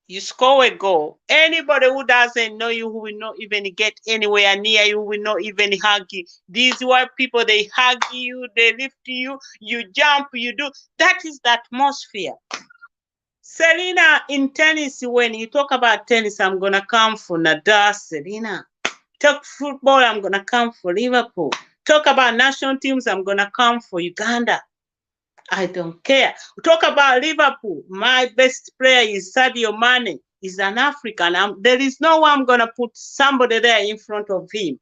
S1: You score a goal. Anybody who doesn't know you, who will not even get anywhere near you, will not even hug you. These white people, they hug you, they lift you, you jump, you do. That is the atmosphere. Selena, in tennis, when you talk about tennis, I'm going to come for Nadal, Selena. Talk football, I'm going to come for Liverpool. Talk about national teams, I'm going to come for Uganda. I don't care. Talk about Liverpool. My best player is Sadio Mane. He's an African. There is no way I'm going to put somebody there in front of him.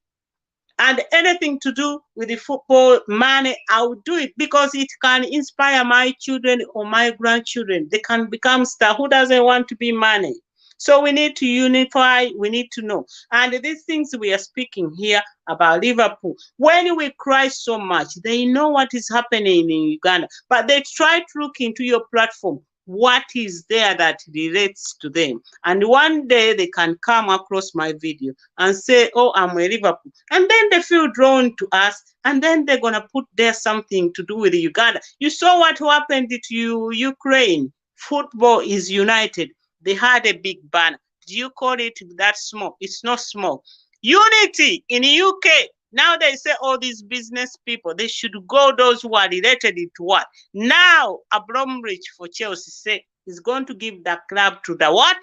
S1: And anything to do with the football, money, I will do it because it can inspire my children or my grandchildren. They can become stars. Who doesn't want to be money? So we need to unify, we need to know. And these things we are speaking here about Liverpool, when we cry so much, they know what is happening in Uganda, but they try to look into your platform. What is there that relates to them? And one day they can come across my video and say, oh, I'm a Liverpool. And then they feel drawn to us. And then they're going to put there something to do with Uganda. You saw what happened to Ukraine. Football is united. They had a big banner. Do you call it that small? It's not small. Unity in the UK. Now they say all these business people, they should go those who are related to what? Now Abramovich for Chelsea say he's going to give the club to the what?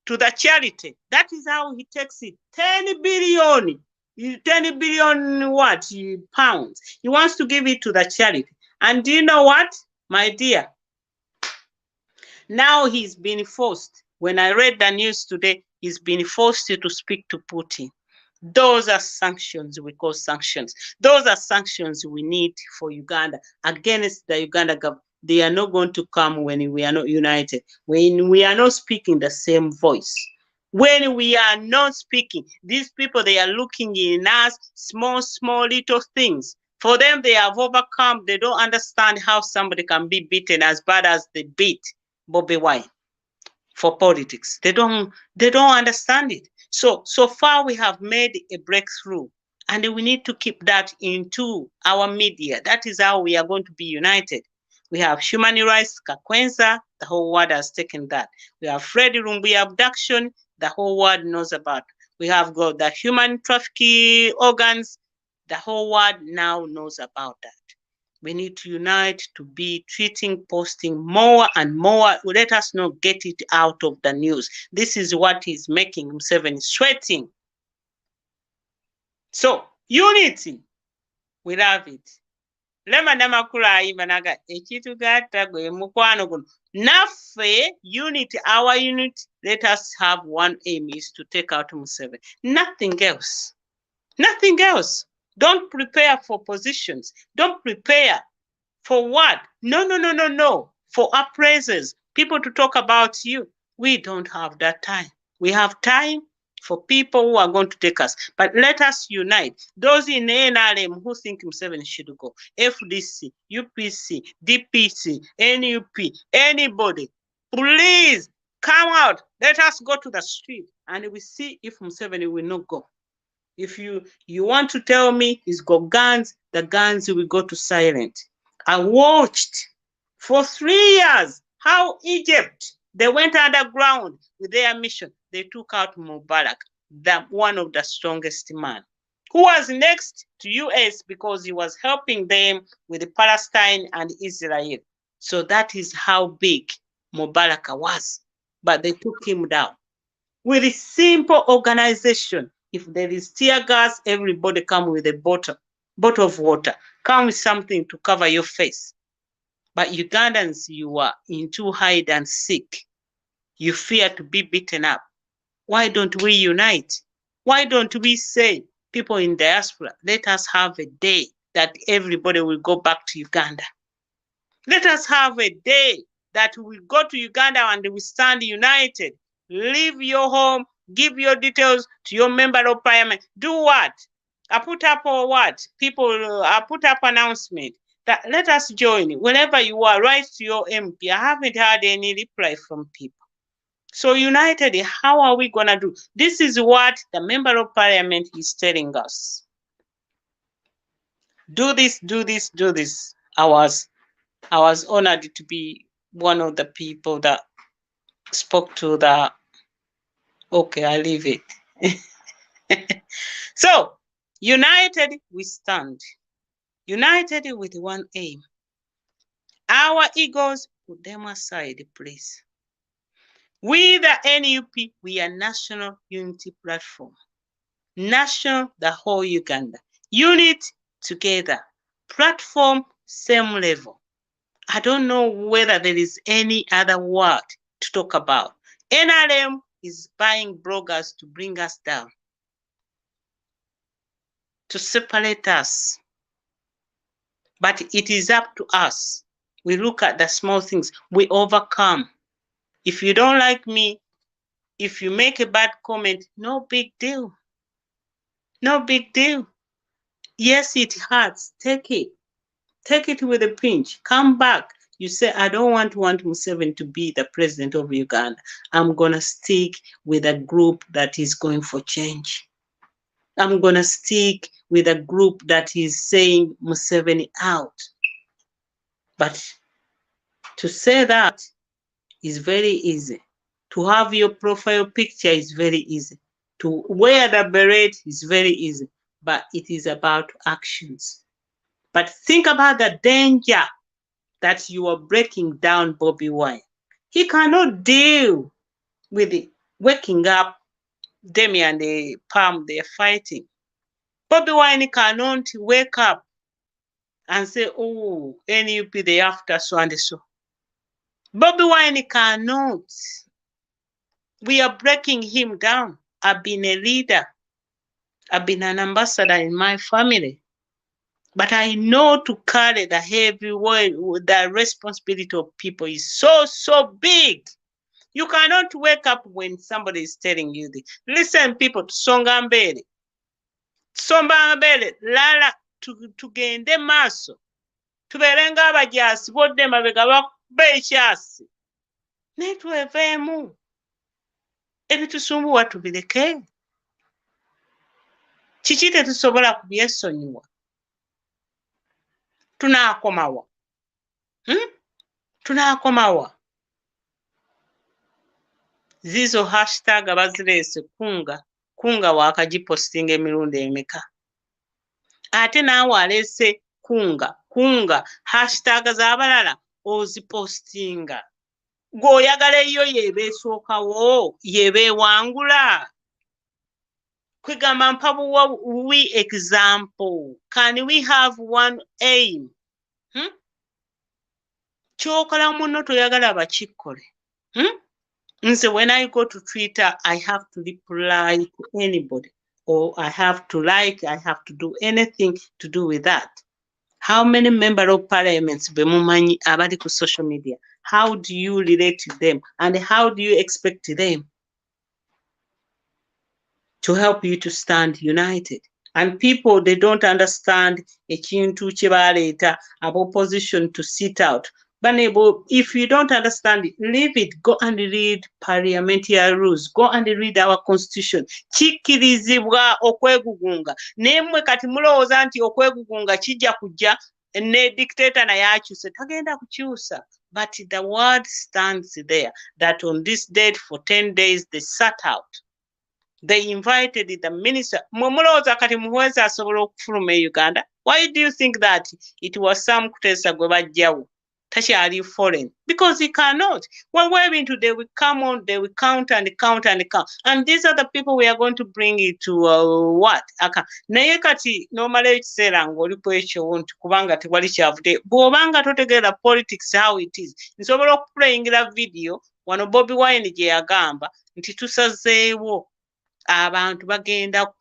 S1: To the charity. That is how he takes it. 10 billion. 10 billion what? Pounds. He wants to give it to the charity. And do you know what, my dear? Now he's been forced. When I read the news today, he's been forced to speak to Putin. Those are sanctions we call sanctions. Those are sanctions we need for Uganda against the Uganda government. They are not going to come when we are not united, when we are not speaking the same voice. When we are not speaking, these people, they are looking in us, small little things. For them, they have overcome. They don't understand how somebody can be beaten as bad as they beat Bobby Wine for politics. They don't understand it. So far we have made a breakthrough, and we need to keep that into our media. That is how we are going to be united. We have human rights, Kakwenza, the whole world has taken that. We have Freddie Rumbuya abduction, the whole world knows about. We have got the human trafficking organs, the whole world now knows about that. We need to unite to be posting more and more. Let us not get it out of the news. This is what is making Museveni sweating. So, unity, we love it. Lema namakula imanaga ekitugata gwe mukwano guno. Naffe unity, our unity, let us have one aim, is to take out Museveni. Nothing else. Nothing else. Don't prepare for positions. Don't prepare for what? No. For appraisers, people to talk about you. We don't have that time. We have time for people who are going to take us. But let us unite. Those in NRM who think Museveni should go, FDC, UPC, DPC, NUP, anybody, please come out. Let us go to the street and we see if Museveni will not go. If you want to tell me he's got guns, the guns will go to silent. I watched for 3 years how Egypt, they went underground with their mission. They took out Mubarak, one of the strongest man, who was next to US because he was helping them with Palestine and Israel. So that is how big Mubarak was. But they took him down. With a simple organization, if there is tear gas, everybody come with a bottle of water. Come with something to cover your face. But Ugandans, you are into hide and seek. You fear to be beaten up. Why don't we unite? Why don't we say, people in diaspora, let us have a day that everybody will go back to Uganda. Let us have a day that we go to Uganda and we stand united. Leave your home, give your details to your member of parliament. Do what? I put up or what? People, I put up announcement that let us join. Whenever you are, write to your MP. I haven't had any reply from people. So united, how are we gonna do? This is what the member of parliament is telling us. Do this, do this, do this. I was honored to be one of the people that spoke to the, okay, I leave it. So, united we stand. United with one aim. Our egos, put them aside, please. We, the NUP, we are National Unity Platform. National, the whole Uganda. Unit, together. Platform, same level. I don't know whether there is any other word to talk about. NRM is buying bloggers to bring us down, to separate us. But it is up to us. We look at the small things. We overcome. If you don't like me, if you make a bad comment, no big deal. No big deal. Yes, it hurts. Take it. Take it with a pinch. Come back. You say, I don't want Museveni to be the president of Uganda. I'm going to stick with a group that is going for change. I'm going to stick with a group that is saying Museveni out. But to say that is very easy. To have your profile picture is very easy. To wear the beret is very easy. But it is about actions. But think about the danger that you are breaking down Bobby Wine. He cannot deal with it. Waking up, Demi and the Palm, they're fighting. Bobby Wine cannot wake up and say, oh, NUP, they after so and so. Bobby Wine cannot. We are breaking him down. I've been a leader. I've been an ambassador in my family. But I know to carry the heavy weight, the responsibility of people is so big. You cannot wake up when somebody is telling you this. Listen, people, tusonga mbele. Tusonga mbele, lala, tugende maaso. Tuberenga abajaasi, bodde mabega babeekyasi. Ne tweveemu. Ebitusumbuwa tubireke. Kiki tetusobola kubyesonyiwa? Tunaakomawa. Tunaakomawa. Zizo hashtag bazireese kunga wakagipostinga emirundi emeka. Ate naawe aleese kunga hashtag z'abalala ozipostinga. Gw'oyagala eyo yebeesookawo yebeewangula. Kwegamba mpabuwa we example. Can we have one aim? Kyokola muno toyagala bakikkole. Nze when I go to Twitter, I have to reply to anybody. or I have to like, I have to do anything to do with that. How many members of parliaments bemumanyi abali ku social media? How do you relate to them? And how do you expect them to help you to stand united? And people, they don't understand ekintu kye baleeta opposition to sit out. Banebo, if you don't understand it, leave it. Go and read parliamentary rules. Go and read our constitution. Kikkirizibwa okwegugunga. Nemwe kati mulowooza nti okwegugunga kijja kujja ne dictator naye akyuse. Tagenda kukyusa. But the word stands there that on this date for 10 days they sat out. They invited the minister. Mulowooza kati muhweza asobola okufuluma e Uganda. Why do you think that it was Sam Kutesa gwe bajjawo? Takyali foreign. Because he cannot. When we're into, they will come on, they will count and count and count. And these are the people we are going to bring it to what? Naye kati nomala ekiseera ng'olipo ekyo nti kubanga tewali kyavudde. Bw'obanga totegeera politics how it is. Nsobola okuplayingira video wano Bobi Wine gye yagamba nti tusazeewo abantu bagenda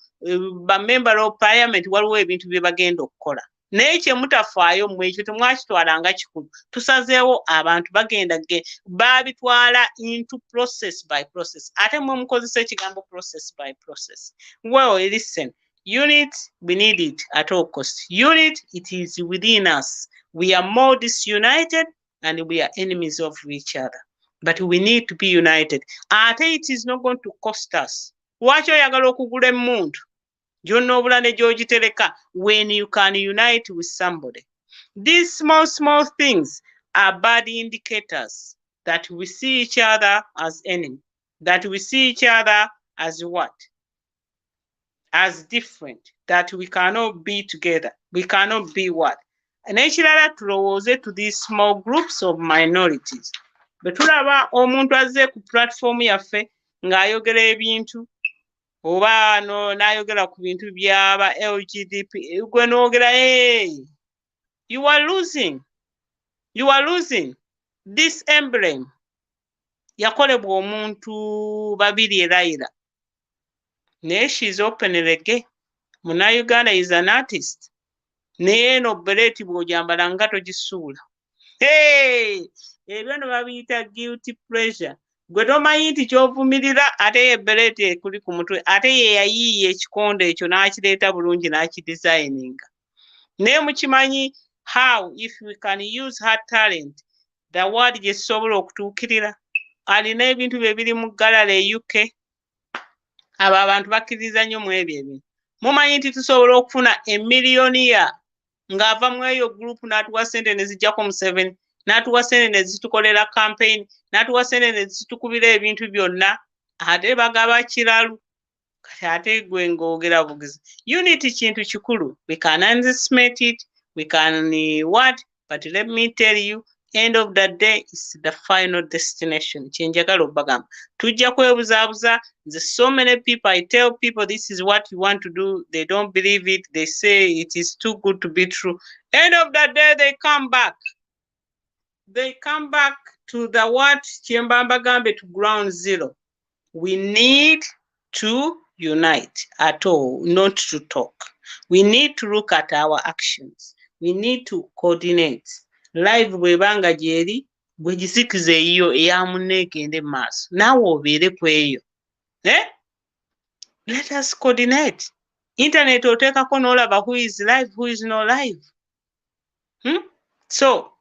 S1: bamember of parliament waliwo ebintu bye bagenda okukola. Naye kye mutafaayo mmwe ekyo temwakitwalanga kikulu. Tusazeewo abantu bagenda babitwala into process by process. Ate mwe mukozesa ekigambo process by process. Well, listen, unit, we need it at all costs. Unit, it is within us. We are more disunited and we are enemies of each other. But we need to be united. Ate it is not going to cost us. Lwaki oyagala okugula emmundu gyonna obula ne gy'ogitereka when you can unite with somebody? These small things are bad indicators that we see each other as enemy, that we see each other as what? As different, that we cannot be together. We cannot be what? N'ekirala tulowooze to these small groups of minorities. Bwe tulaba omuntu azze ku platform yaffe ng'ayogera ebintu oba n'ayogera ku bintu byaba LGDP, gwe n'ogera you are losing. You are losing. This emblem yakolebwa omuntu babiri erayira. Naye she's openly gay. Munnayuganda is an artist. Naye no bereti bw'ogyambala nga togisuula. Ebyo no babiyita guilty pleasure. Gwe tomanyi nti ky'ovumirira ate ye bereti ekuli ku mutwe ate ye yayiiya ekikonde ekyo n'akireeta bulungi n'akidesigninga. Naye mukimanyi how if we can use her talent the word gye zisobola okutuukirira. Alina ebintu bye biri mu galala e UK. Abo abantu bakkiriza nnyo mu ebyo ebintu. Mumanyi nti tusobola okufuna emiliyoniya ng'ava mu eyo group n'atuwa ssente ne zijjako mu 7, n'atuwa ssente ne zitukolera campaign, n'atuwa ssente ne zitukubira ebintu byonna, ate bagaba kiralu. Kati ate gwe ng'ogera bugezi. Unity kintu kikulu. We can underestimate it, we can what? But let me tell you, end of the day is the final destination. Kyenjagala obbagamba. Tujja kwebuzaabuza. There's so many people, I tell people this is what you want to do. They don't believe it. They say it is too good to be true. End of the day, they come back. They come back to the what? Kyembagambe to ground zero. We need to unite at all, not to talk. We need to look at our actions. We need to coordinate. Live bwebanga gyeri bwe gisikize eyo eya munne egende maaso. Naawe obeere ku eyo. Let us coordinate. Internet oteekako n'olaba who is live, who is not live. So,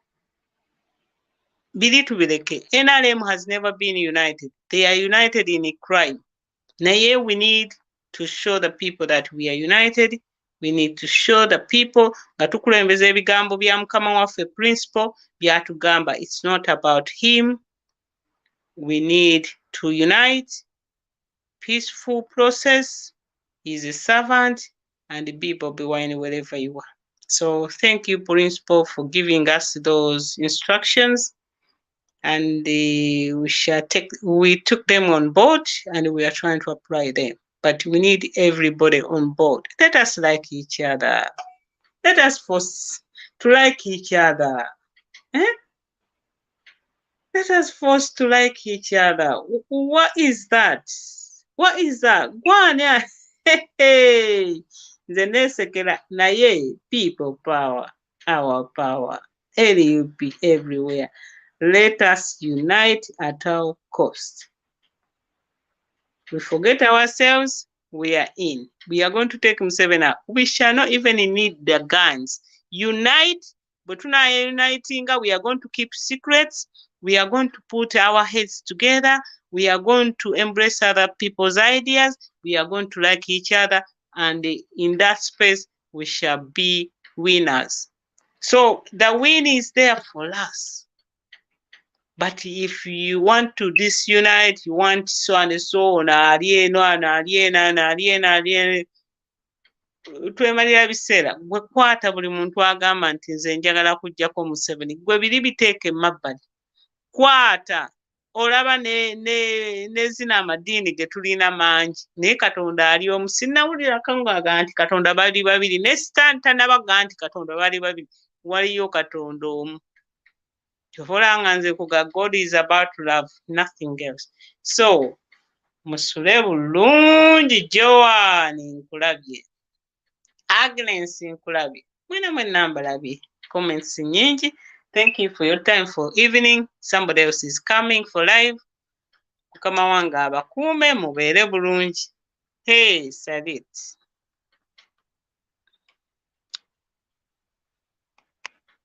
S1: biri tubireke. NRM has never been united. They are united in a crime. Naye we need to show the people that we are united. We need to show the people nga tukulembeza ebigambo bya Mukama waffe principle byatugamba. It's not about him. We need to unite. Peaceful process. He's a servant and be Bobi Wine wherever you are. So thank you, Principal, for giving us those instructions. And we took them on board and we are trying to apply them. But we need everybody on board. Let us like each other. Let us force to like each other. Let us force to like each other. What is that? What is that? Go on, yeah. nze neesekera naye people power, our power, LUP everywhere. Let us unite at all cost. We forget ourselves, we are in. We are going to take Museveni out. We shall not even need the guns. Unite, but uniting, we are going to keep secrets. We are going to put our heads together. We are going to embrace other people's ideas. We are going to like each other. And in that space, we shall be winners. So the win is there for us. But if you want to disunite, you want so and so, twemalira biseera gwe kwata buli muntu agamba nti nze njagala kujjako Museveni, gwe biri biteeke emabbali. Kwata olaba ne zina amadiini ge tulina mangi, naye Katonda ali omu. Sinnawulirako ng'aga nti Katonda bali babiri, ne Sitaani tannabaga nti Katonda bali babiri, waliyo Katonda omu. God is about love, nothing else. So musule bulungi. Joan nkulabye, Agnes nkulabye, mwena mwenna mbalabye. Comments nyingi. Thank you for your time for evening. Somebody else is coming for live. Mukama wange abakuume mubeere bulungi. Hey, salute.